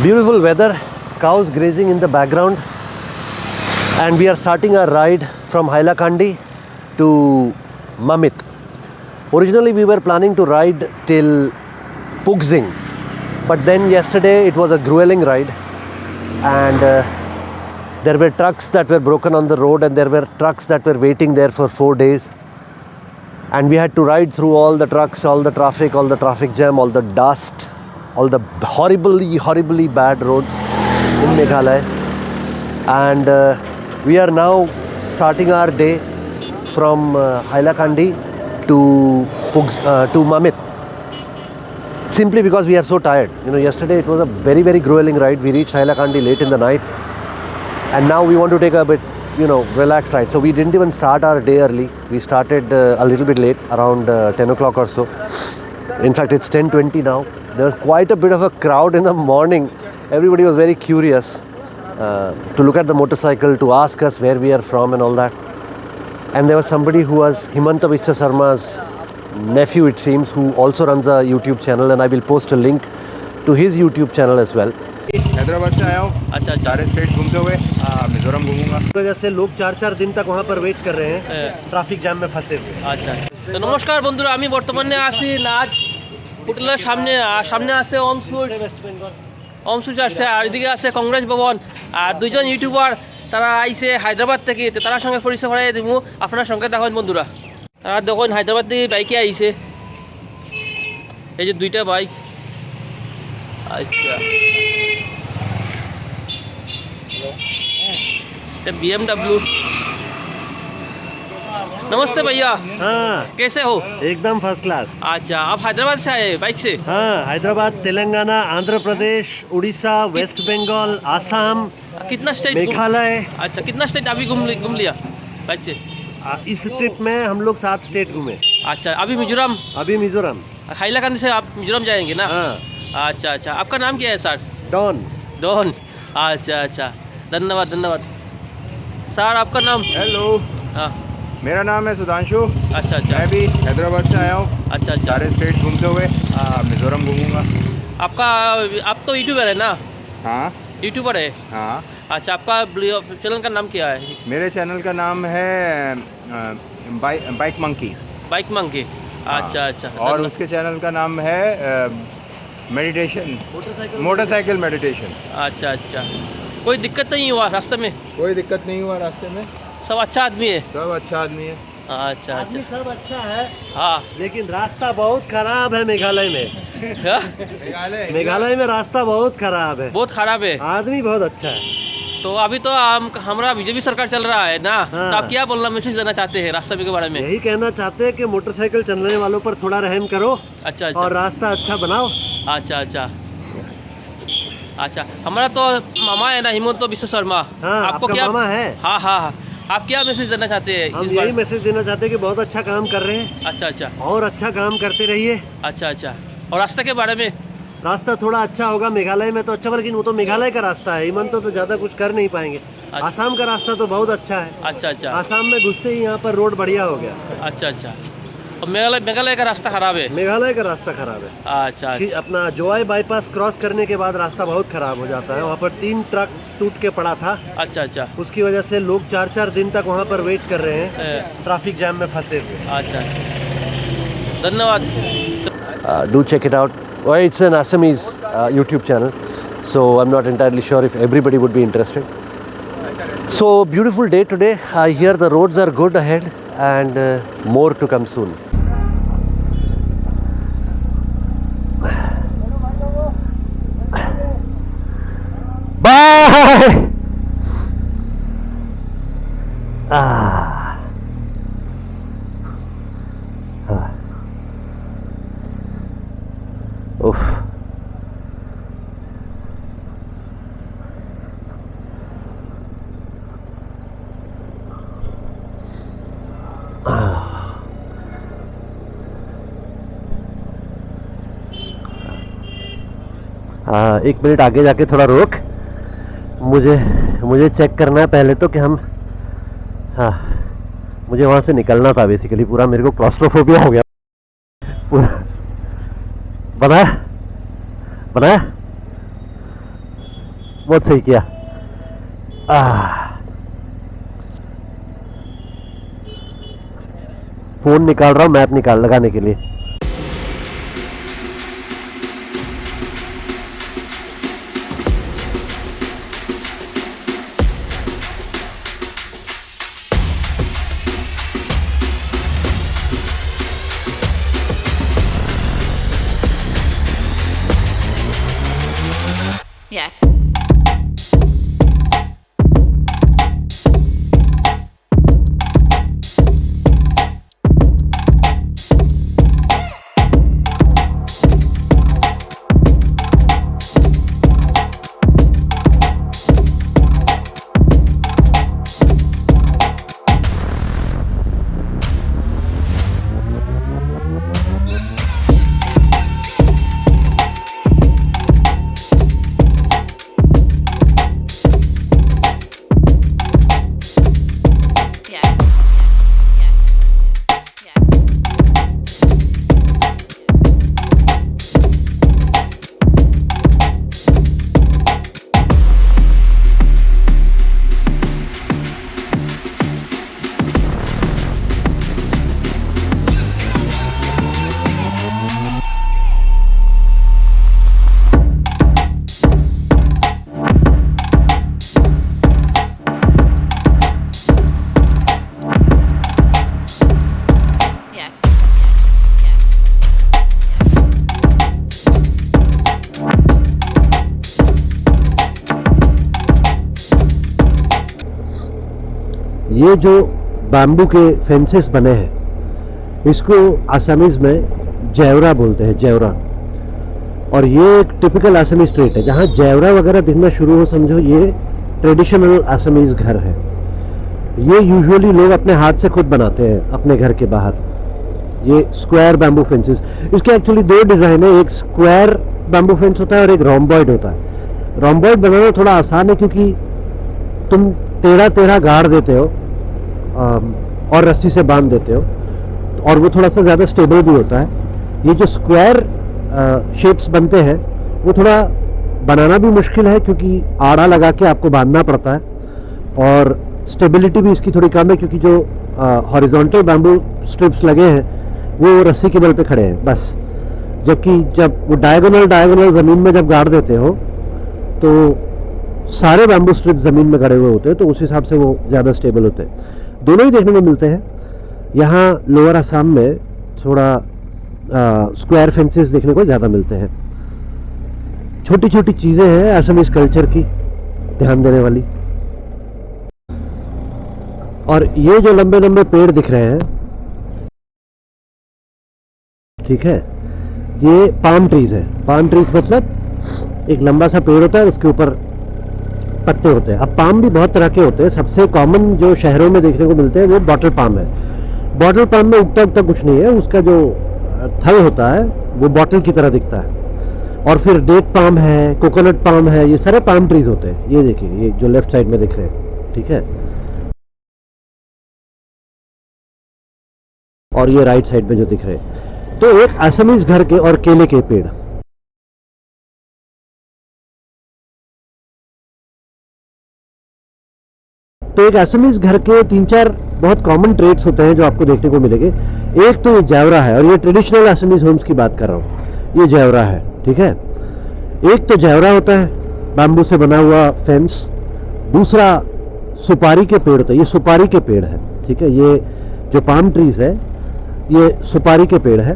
Beautiful weather, cows grazing in the background, and we are starting our ride from Hailakandi to Mamit. Originally we were planning to ride till Pugsing, but then yesterday it was a grueling ride, and there were trucks that were broken on the road, and there were trucks that were waiting there for 4 days, and we had to ride through all the trucks, all the traffic jam, all the dust, all the horribly bad roads in Meghalaya. And we are now starting our day from Hailakandi to Mamit, simply because we are so tired. Yesterday it was a very grueling ride. We reached Hailakandi late in the night, and now we want to take a bit relaxed ride. So we didn't even start our day early. We started a little bit late, around 10 o'clock or so. In fact, it's 10:20 now. There was quite a bit of a crowd in the morning. Everybody was very curious to look at the motorcycle, to ask us where we are from and all that. And there was somebody who was Himanta Biswa Sarma's nephew, it seems, who also runs a YouTube channel, and I will post a link to his YouTube channel as well. Hyderabad से आया हूँ। अच्छा, सारे state घूमते हुए मिजोरम घूमूंगा। इस वजह से लोग 4 दिन तक वहाँ पर वेट कर रहे हैं, ट्रैफिक जाम में फंसे हुए। अच्छा, तो नमस्कार बंधुरा, আমি বর্তমানে আছি নাজ হোটেলের সামনে আছে অমসুচ আসছে, আর এদিকে আছে কংগ্রেস ভবন, আর দুইজন ইউটিউবার তারা আইছে হায়দ্রাবাদ থেকে। তার সঙ্গে পরিচয় করাই দিব আপনার সঙ্গে। দেখুন বন্ধুরা, তারা দেখুন হায়দ্রাবাদ থেকে বাইকে আইছে, এই যে দুইটা বাইক। আচ্ছা, BMW। नमस्ते भैया। हाँ, कैसे हो? एकदम फर्स्ट क्लास। अच्छा, आप हैदराबाद से आए बाइक से? हाँ, हैदराबाद, तेलंगाना, आंध्र प्रदेश, उड़ीसा, वेस्ट बंगाल, आसाम, कितना स्टेट? मेघालय। अच्छा, कितना स्टेट अभी घूम लिया बाइक से? इस ट्रिप में हम लोग 7 स्टेट घूमे। अच्छा, अभी मिजोरम? अभी मिजोरम। हाइलाकांडी से आप मिजोरम जाएंगे ना? हाँ। अच्छा, आपका नाम क्या है सर? डॉन। अच्छा, धन्यवाद सर। आपका नाम? हेलो। हाँ, मेरा नाम है सुधांशु। अच्छा, मैं भी हैदराबाद से आया हूँ। अच्छा, सारे स्टेट घूमते हुए मिजोरम घूमूंगा। आप तो यूट्यूबर है ना? हाँ, यूट्यूबर है। हाँ। अच्छा, आपका चैनल का नाम क्या है? मेरे चैनल का नाम है बाइक मंकी। Bike monkey. अच्छा। और उसके चैनल का नाम है मेडिटेशन, मोटरसाइकिल मेडिटेशन। अच्छा, कोई दिक्कत नहीं हुआ रास्ते में? कोई दिक्कत नहीं हुआ रास्ते में। सब अच्छा आदमी है? सब अच्छा आदमी है। अच्छा। आदमी सब अच्छा है। हाँ, लेकिन रास्ता बहुत खराब है मेघालय में। मेघालय में रास्ता बहुत खराब है। बहुत खराब है। आदमी बहुत अच्छा है। तो अभी तो हमारा बीजेपी सरकार चल रहा है ना। हाँ। तो आप क्या बोलना मैसेज देना चाहते हैं रास्ते के बारे में? यही कहना चाहते हैं कि मोटरसाइकिल चलने वालों पर थोड़ा रहम करो। अच्छा। और रास्ता अच्छा बनाओ। अच्छा, हमारा तो मामा है ना, हिमंत बिश्व शर्मा। हाँ, आपको क्या मामा है? हाँ। आप क्या मैसेज देना चाहते हैं? हम यही मैसेज देना चाहते हैं कि बहुत अच्छा काम कर रहे हैं। अच्छा। और अच्छा काम करते रहिए। अच्छा। और रास्ते के बारे में? रास्ता थोड़ा अच्छा होगा मेघालय में तो अच्छा, लेकिन वो तो मेघालय का रास्ता है, हिमंत तो ज़्यादा कुछ कर नहीं पाएंगे। अच्छा। आसाम का रास्ता तो बहुत अच्छा है। अच्छा। आसाम में घुसते ही यहाँ पर रोड बढ़िया हो गया। अच्छा। और मेघालय का रास्ता खराब है? मेघालय का रास्ता खराब है। अच्छा। अपना जोआई बाईपास क्रॉस करने के बाद रास्ता बहुत खराब हो जाता है। वहाँ पर 3 ट्रक टूट के पड़ा था। अच्छा। उसकी वजह से लोग 4 दिन तक वहाँ पर वेट कर रहे हैं, ट्रैफिक जाम में फंसे हुए। अच्छा, धन्यवाद। Do check it out. Well, it's an Assamese YouTube channel, so I'm not entirely sure if everybody would be interested. So beautiful day today. I hear the roads are good ahead, and more to come soon. Bye. Oof. एक minute आगे जाके थोड़ा रोक, मुझे check करना है पहले तो कि हम, हाँ, मुझे वहाँ से निकलना था बेसिकली। पूरा मेरे को क्लॉस्ट्रोफोबिया हो गया पूरा। बनाया बहुत सही किया। फोन निकाल रहा हूँ मैप लगाने के लिए। Yeah. ये जो बैम्बू के फेंसेस बने हैं इसको आसामीज में जेवरा बोलते हैं, जेवरा। और ये एक टिपिकल आसामी स्ट्रीट है जहाँ जेवरा वगैरह दिखना शुरू हो, समझो ये ट्रेडिशनल आसामीज घर है। ये यूजुअली लोग अपने हाथ से खुद बनाते हैं अपने घर के बाहर। ये स्क्वायर बैम्बू फेंसेस, इसके एक्चुअली दो डिज़ाइन है, एक स्क्वायर बैम्बू फेंस होता है और एक रोम्बॉइड होता है। रोम्बॉइड बनाना थोड़ा आसान है क्योंकि तुम टेढ़ा टेढ़ा गाड़ देते हो और रस्सी से बांध देते हो और वो थोड़ा सा ज़्यादा स्टेबल भी होता है। ये जो स्क्वायर शेप्स बनते हैं वो थोड़ा बनाना भी मुश्किल है क्योंकि आड़ा लगा के आपको बांधना पड़ता है और स्टेबिलिटी भी इसकी थोड़ी कम है क्योंकि जो हॉरिजॉन्टल बैम्बू स्ट्रिप्स लगे हैं वो रस्सी के बल पे खड़े हैं बस। जबकि जब वो डायगोनल ज़मीन में जब गाड़ देते हो तो सारे बैम्बू स्ट्रिप ज़मीन में गड़े हुए होते हैं, तो उस हिसाब से वो ज़्यादा स्टेबल होते हैं। दोनों ही देखने में मिलते हैं। यहाँ लोअर असम में थोड़ा स्क्वायर फेंसेस देखने को ज़्यादा मिलते हैं। छोटी छोटी चीज़ें हैं असमीज कल्चर की ध्यान देने वाली। और ये जो लंबे लंबे पेड़ दिख रहे हैं, ठीक है, ये पाम ट्रीज है। पाम ट्रीज मतलब एक लंबा सा पेड़ होता है, उसके ऊपर पत्ते होते हैं। अब पाम भी बहुत तरह के होते हैं। सबसे कॉमन जो शहरों में देखने को मिलते हैं वो बॉटल पाम है। बॉटल पाम में उगता कुछ नहीं है, उसका जो थल होता है वो बॉटल की तरह दिखता है। और फिर डेट पाम है, कोकोनट पाम है, ये सारे पाम ट्रीज होते हैं। ये देखिए, ये जो लेफ्ट साइड में दिख रहे हैं, ठीक है, और ये राइट साइड में जो दिख रहे हैं। तो एक असमीज घर के और केले के पेड़, तो एक असमीज घर के 3-4 बहुत कॉमन ट्रेड्स होते हैं जो आपको देखने को मिलेंगे। एक तो ये जेवरा है, और ये ट्रेडिशनल असमीज होम्स की बात कर रहा हूँ, ये जेवरा है, ठीक है। एक तो जेवरा होता है बैम्बू से बना हुआ फेंस। दूसरा सुपारी के पेड़ होते हैं, ये सुपारी के पेड़ है, ठीक है। ये जो पाम ट्रीज है ये सुपारी के पेड़ है।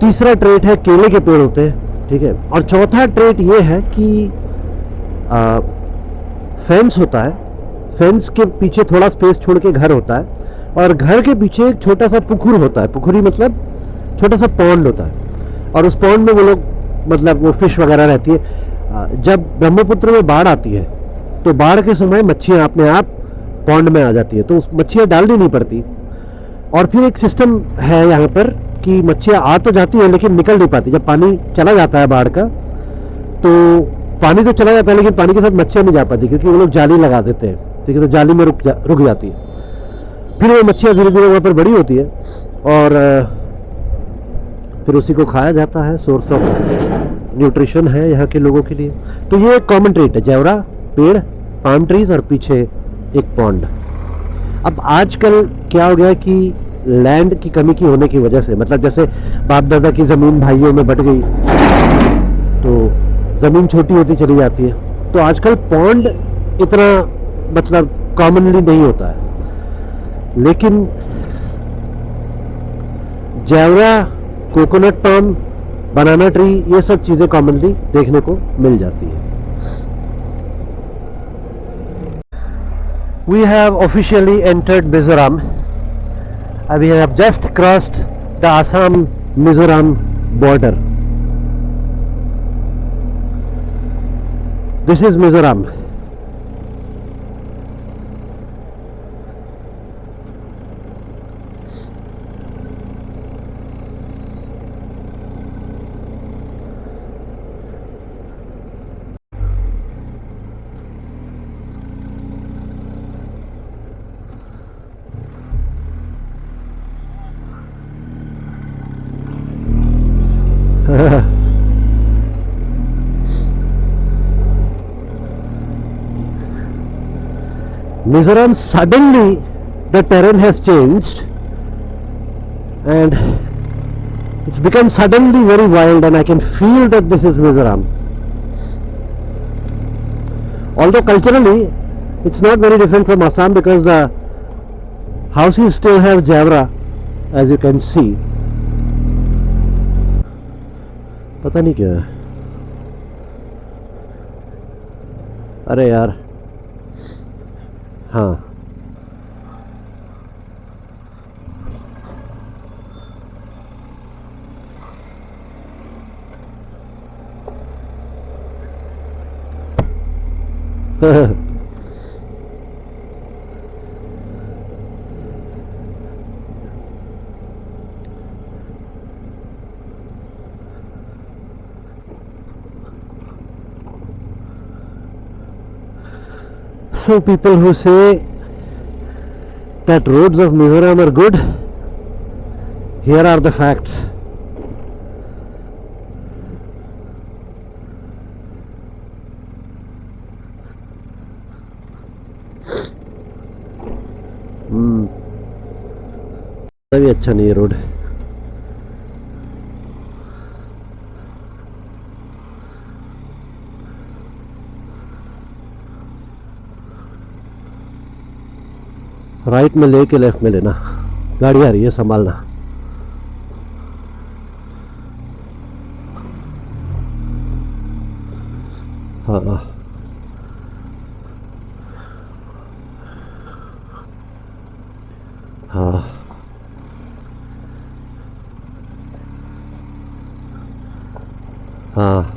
तीसरा ट्रेट है केले के पेड़ होते हैं, ठीक है। और चौथा ट्रेट ये है कि फेंस होता है, फेंस के पीछे थोड़ा स्पेस छोड़ के घर होता है, और घर के पीछे एक छोटा सा पुकुर होता है। पुकुरी मतलब छोटा सा पॉन्ड होता है, और उस पॉन्ड में वो लोग मतलब वो फिश वगैरह रहती है। जब ब्रह्मपुत्र में बाढ़ आती है तो बाढ़ के समय मच्छियाँ अपने आप पॉन्ड में आ जाती है, तो उस मच्छियाँ डालनी नहीं पड़ती। और फिर एक सिस्टम है यहाँ पर कि मच्छियाँ आ तो जाती है लेकिन निकल नहीं पाती। जब पानी चला जाता है बाढ़ का, तो पानी तो चला जाता है लेकिन पानी के साथ मच्छियाँ नहीं जा पाती, क्योंकि वो लोग जाली लगा देते हैं, ठीक है। तो जाली में रुक जाती है। फिर वो मच्छियाँ धीरे धीरे वहाँ पर बड़ी होती है और फिर उसी को खाया जाता है। सोर्स ऑफ न्यूट्रिशन है यहाँ के लोगों के लिए। तो ये कॉमन ट्रेट है, जेवरा, पेड़, पाम ट्रीज और पीछे एक पॉन्ड। अब आजकल क्या हो गया कि लैंड की कमी की होने की वजह से, मतलब जैसे बाप दादा की ज़मीन भाइयों में बट गई तो ज़मीन छोटी होती चली जाती है, तो आजकल पॉन्ड इतना मतलब कॉमनली नहीं होता है। लेकिन जेवरा, कोकोनट पाम, बनाना ट्री, ये सब चीज़ें कॉमनली देखने को मिल जाती है। We have officially entered Mizoram. We have just crossed the Assam-Mizoram border. This is Mizoram. Mizoram, suddenly the terrain has changed and it's become suddenly very wild, and I can feel that this is Mizoram. Although culturally it's not very different from Assam because the houses still have Javra, as you can see. पता नहीं क्या है, अरे यार, हाँ So people who say that roads of Mizoram are good, here are the facts. तभी अच्छा नहीं है रोड। राइट में लेके लेफ्ट में लेना, गाड़ी आ रही है, संभालना। हाँ हाँ हाँ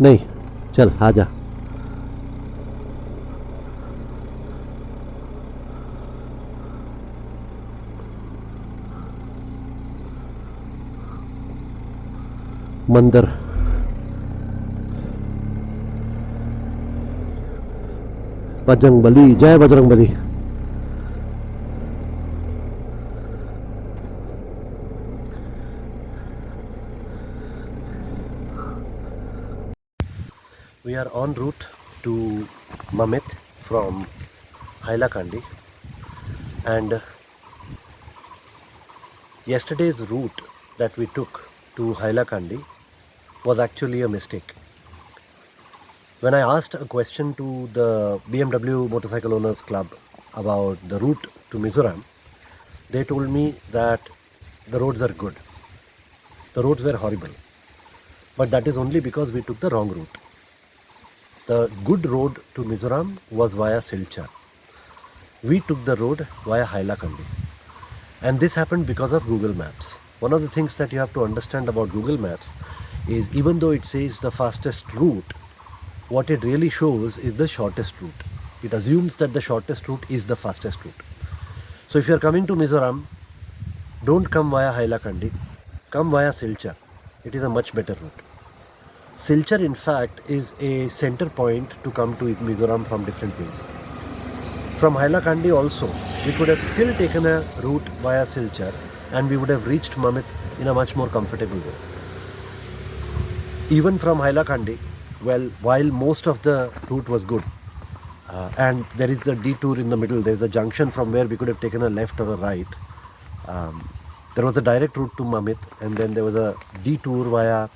नहीं, चल आजा। मंदिर, बजरंगबली, जय Bajrangbali. We are en route to Mamit from Hailakandi, and yesterday's route that we took to Hailakandi was actually a mistake. When I asked a question to the BMW Motorcycle Owners Club about the route to Mizoram, they told me that the roads are good. The roads were horrible, but that is only because we took the wrong route. The good road to Mizoram was via Silchar. We took the road via Hailakandi. And this happened because of Google Maps. One of the things that you have to understand about Google Maps is, even though it says the fastest route, what it really shows is the shortest route. It assumes that the shortest route is the fastest route. So if you are coming to Mizoram, don't come via Hailakandi, come via Silchar. It is a much better route. Silchar, in fact, is a center point to come to Mizoram from different ways. From Hailakandi also, we could have still taken a route via Silchar and we would have reached Mamit in a much more comfortable way. Even from Hailakandi, well, while most of the route was good, and there is the detour in the middle, there is a junction from where we could have taken a left or a right. There was a direct route to Mamit, and then there was a detour via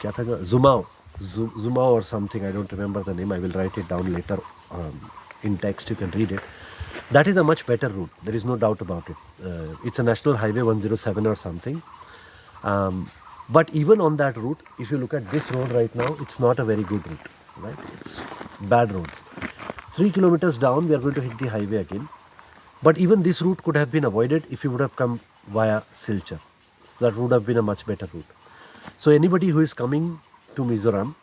Zumao or something, I don't remember the name, I will write it down later in text, you can read it. That is a much better route, there is no doubt about it. It's a National Highway 107 or something. But even on that route, if you look at this road right now, it's not a very good route, right? It's bad roads. 3 kilometers down, we are going to hit the highway again. But even this route could have been avoided if you would have come via Silchar. That would have been a much better route. So anybody who is coming to Mizoram,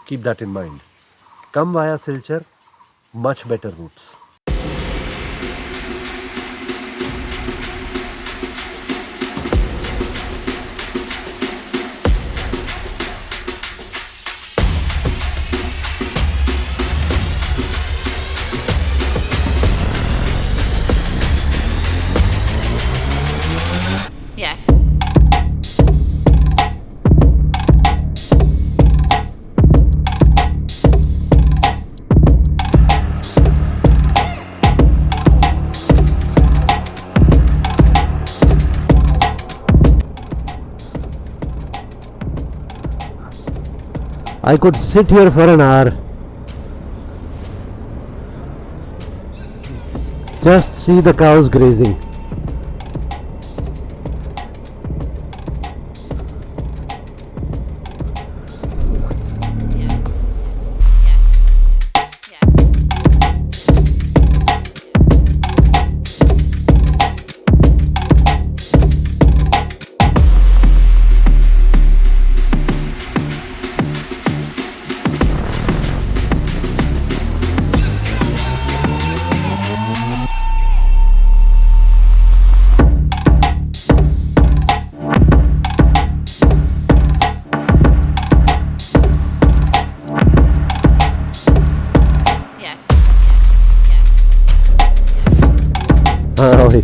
keep that in mind. Come via Silchar, much better routes. Yeah. I could sit here for an hour. Just see the cows grazing. हाँ भाई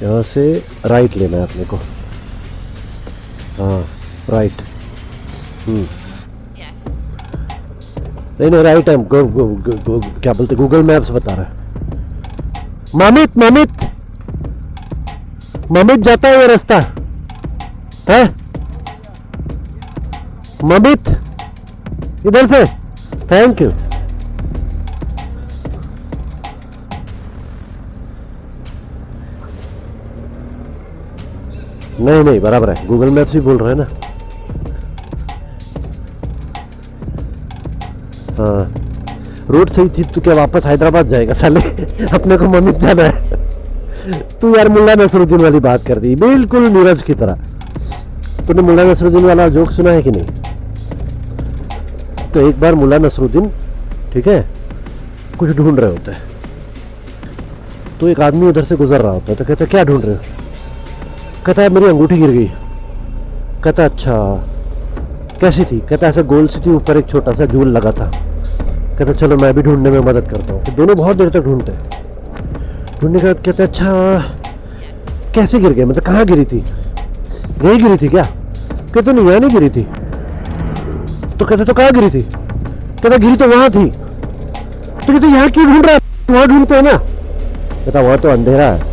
यहाँ से right लेना है अपने को हाँ right नहीं राइट है क्या बोलते गूगल मैप्स बता रहा है मामित मामित मामित जाता है ये रास्ता है मामित इधर से थैंक यू नहीं बराबर है गूगल मैप्स ही बोल रहे हैं ना हाँ रोड सही थी तो क्या वापस हैदराबाद जाएगा साले अपने को मम्मी जाना है तू यार मुल्ला नसरुद्दीन वाली बात कर दी बिल्कुल नीरज की तरह तूने मुल्ला नसरुद्दीन वाला जोक सुना है कि नहीं तो एक बार मुल्ला नसरुद्दीन ठीक है कुछ ढूंढ रहे होते हैं तो एक आदमी उधर से गुजर रहा होता है तो कहता क्या ढूंढ रहे हो कहता है मेरी अंगूठी गिर गई कहता अच्छा कैसी थी कहता ऐसा गोल सी थी ऊपर एक छोटा सा झूल लगा था कहता चलो मैं भी ढूंढने में मदद करता हूँ तो दोनों बहुत देर तक ढूंढते ढूंढने के बाद कहते अच्छा कैसे गिर गए मतलब कहाँ गिरी थी यही गिरी थी क्या कहते नहीं यहाँ नहीं गिरी थी तो कहते तो कहाँ गिरी थी कहता गिरी तो वहाँ थी तो कहते यहाँ क्यों ढूंढ रहा है वहाँ ढूंढते हैं ना कहता वहाँ तो अंधेरा है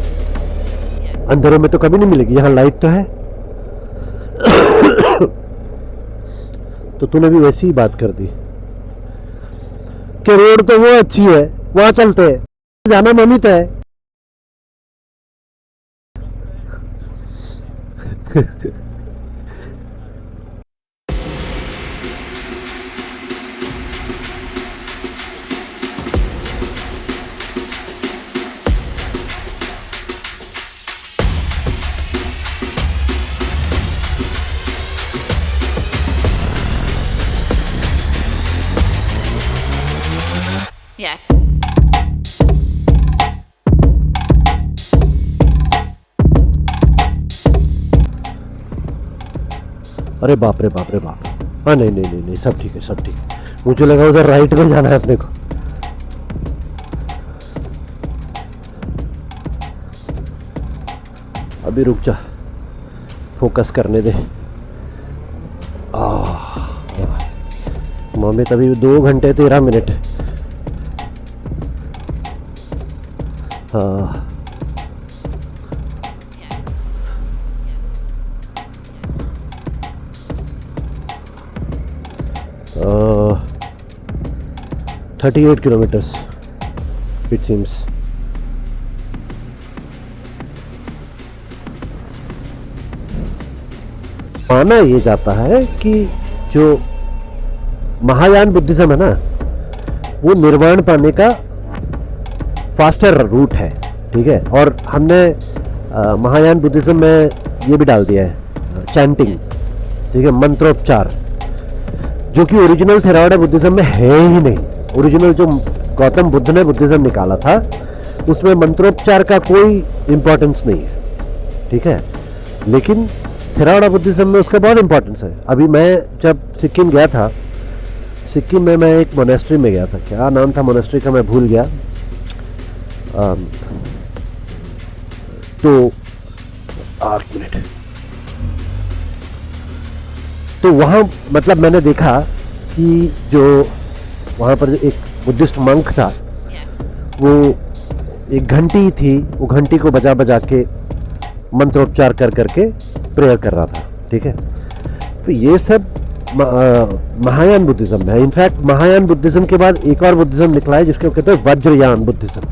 अंधेरों में तो कभी नहीं मिलेगी यहाँ लाइट तो है तो तूने भी वैसी ही बात कर दी कि रोड तो वो अच्छी है वहां चलते हैं जाना ममित है Yeah. अरे बाप रे बाप रे बाप। हाँ नहीं नहीं नहीं नहीं, सब ठीक है सब ठीक है। मुझे लगा उधर राइट में जाना है अपने को। अभी रुक जा, फोकस करने दे। ममित अभी 2 घंटे 13 मिनट। हाँ 38 kilometers it seems. माना ये जाता है कि जो महायान बुद्धिज्म है ना, वो निर्वाण पाने का फास्टर रूट है, ठीक है। और हमने महायान बुद्धिज्म में ये भी डाल दिया है चैंटिंग, ठीक है, मंत्रोपचार, जो कि ओरिजिनल थेरावाडा बुद्धिज्म में है ही नहीं। ओरिजिनल जो गौतम बुद्ध ने बुद्धिज्म निकाला था उसमें मंत्रोपचार का कोई इंपॉर्टेंस नहीं है, ठीक है। लेकिन थेरावाडा बुद्धिज्म में उसका बहुत इंपॉर्टेंस है। अभी मैं जब सिक्किम गया था, सिक्किम में मैं एक मोनेस्ट्री में गया था, क्या नाम था मोनेस्ट्री का मैं भूल गया। तो 8 मिनट। तो वहाँ मतलब मैंने देखा कि जो वहाँ पर एक बुद्धिस्ट मंक था, वो एक घंटी थी, वो घंटी को बजा बजा के मंत्रोपचार कर करके प्रेयर कर रहा था, ठीक है। तो ये सब महायान बुद्धिज्म है। इनफैक्ट महायान बुद्धिज्म के बाद एक और बुद्धिज्म निकला है जिसको कहते हैं वज्रयान बुद्धिज्म।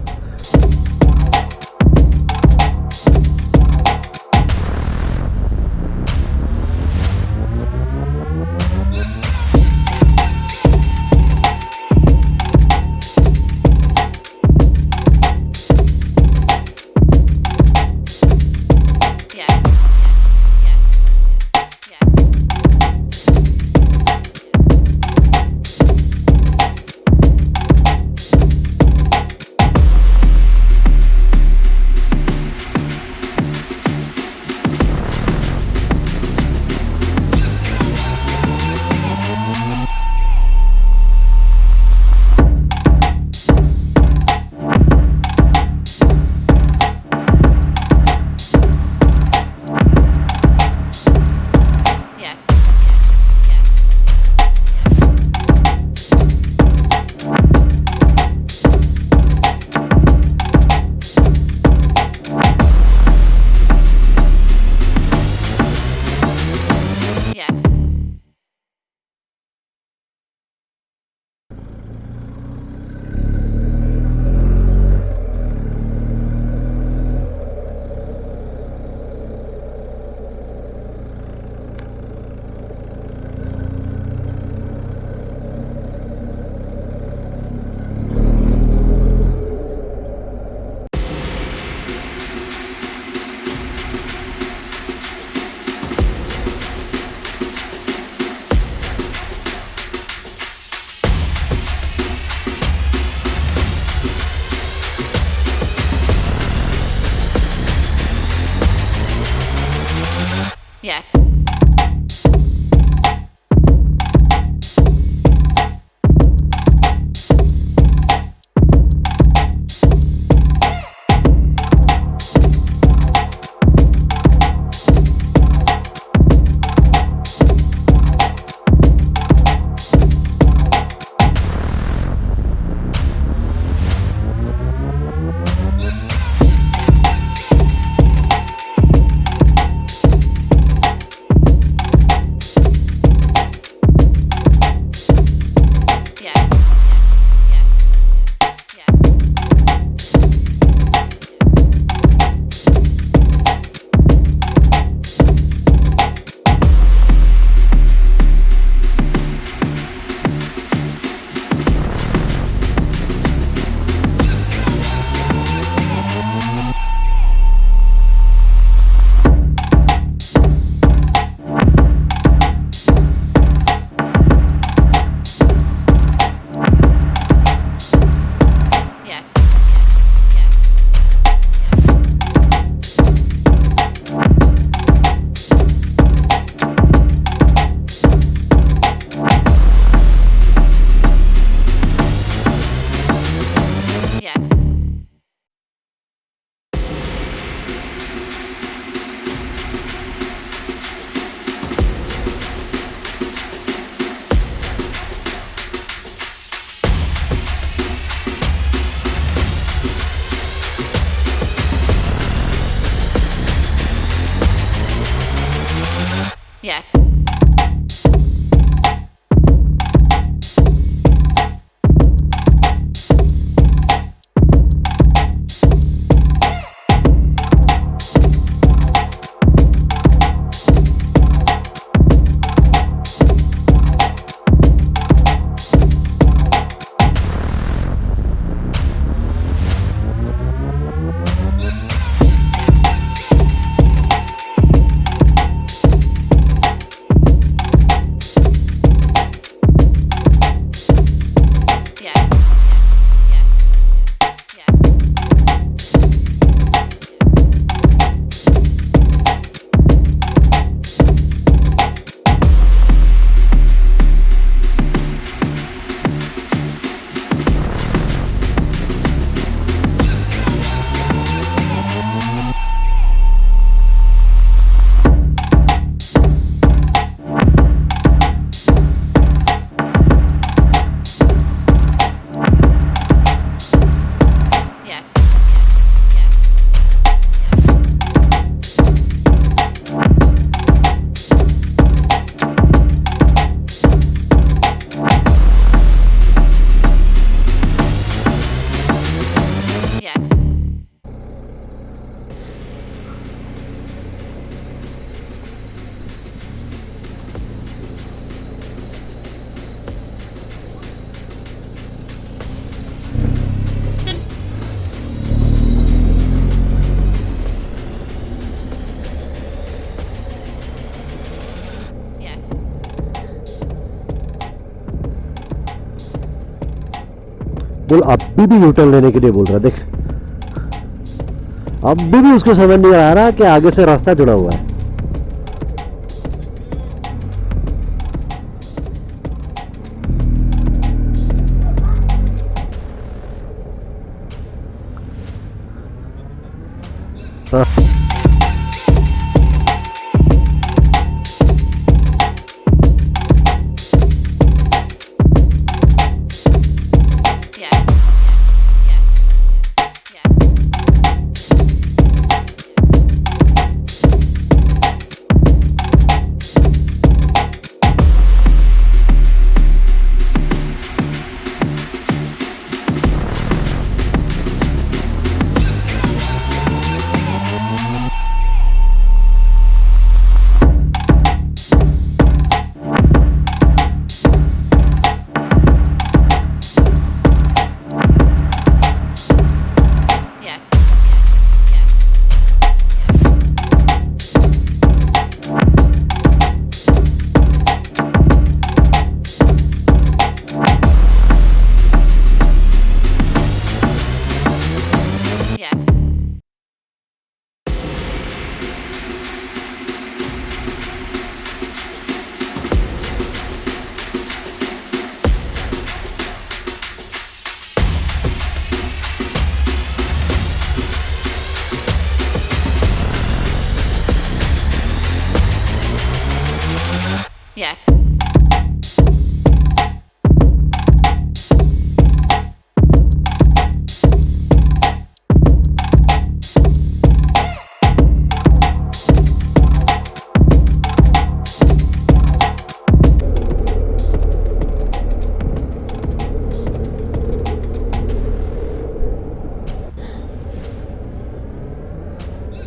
बोल अभी भी यूटर्न लेने के लिए बोल रहा है। देख अभी भी उसको समझ नहीं आ रहा कि आगे से रास्ता जुड़ा हुआ है। हाँ।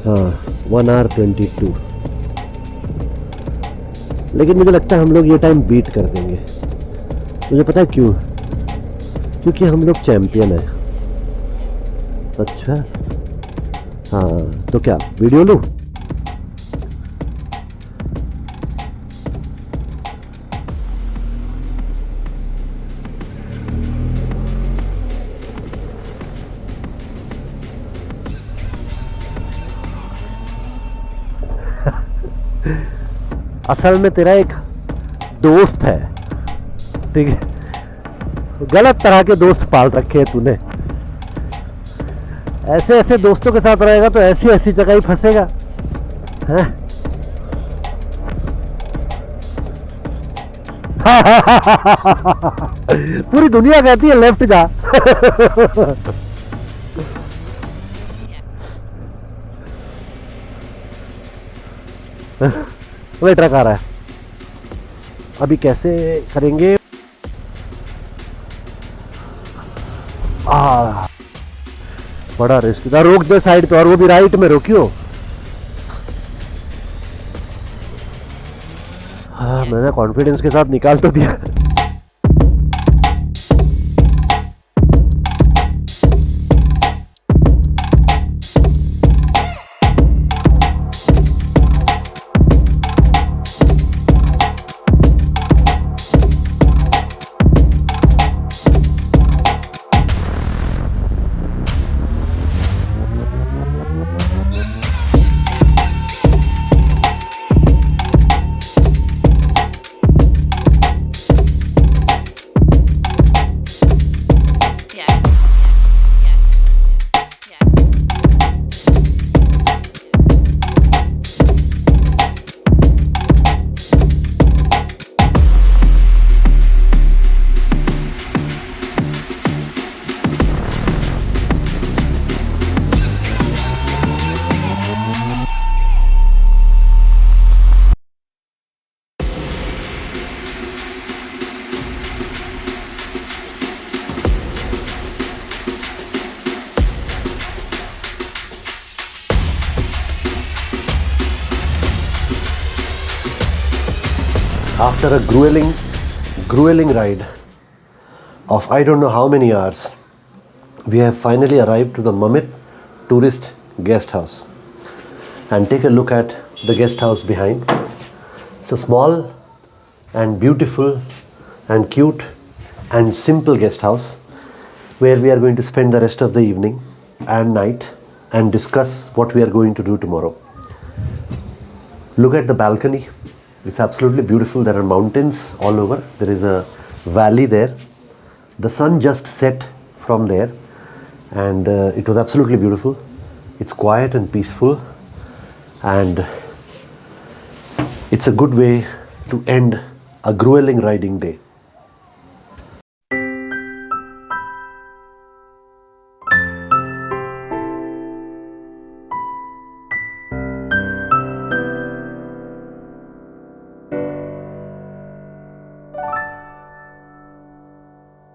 हाँ 1 hour 22। लेकिन मुझे लगता है हम लोग ये टाइम बीट कर देंगे। मुझे पता है क्यों, क्योंकि हम लोग चैंपियन हैं। अच्छा हाँ तो क्या वीडियो लूँ? असल में तेरा एक दोस्त है, ठीक है, गलत तरह के दोस्त पाल रखे हैं तूने। ऐसे ऐसे दोस्तों के साथ रहेगा तो ऐसी ऐसी जगह ही फंसेगा हैं? पूरी दुनिया कहती है लेफ्ट जा। वही ट्रक आ रहा है, अभी कैसे करेंगे? बड़ा रिस्क था। रोक दे साइड पे, और वो भी राइट में रोकियो। हाँ मैंने कॉन्फिडेंस के साथ निकाल तो दिया। After a grueling ride of I don't know how many hours, we have finally arrived to the Mamit tourist guest house. And take a look at the guest house behind. It's a small and beautiful and cute and simple guest house. where we are going to spend the rest of the evening and night and discuss what we are going to do tomorrow. Look at the balcony. It's absolutely beautiful. There are mountains all over. There is a valley there. The sun just set from there, and it was absolutely beautiful. It's quiet and peaceful, and it's a good way to end a grueling riding day.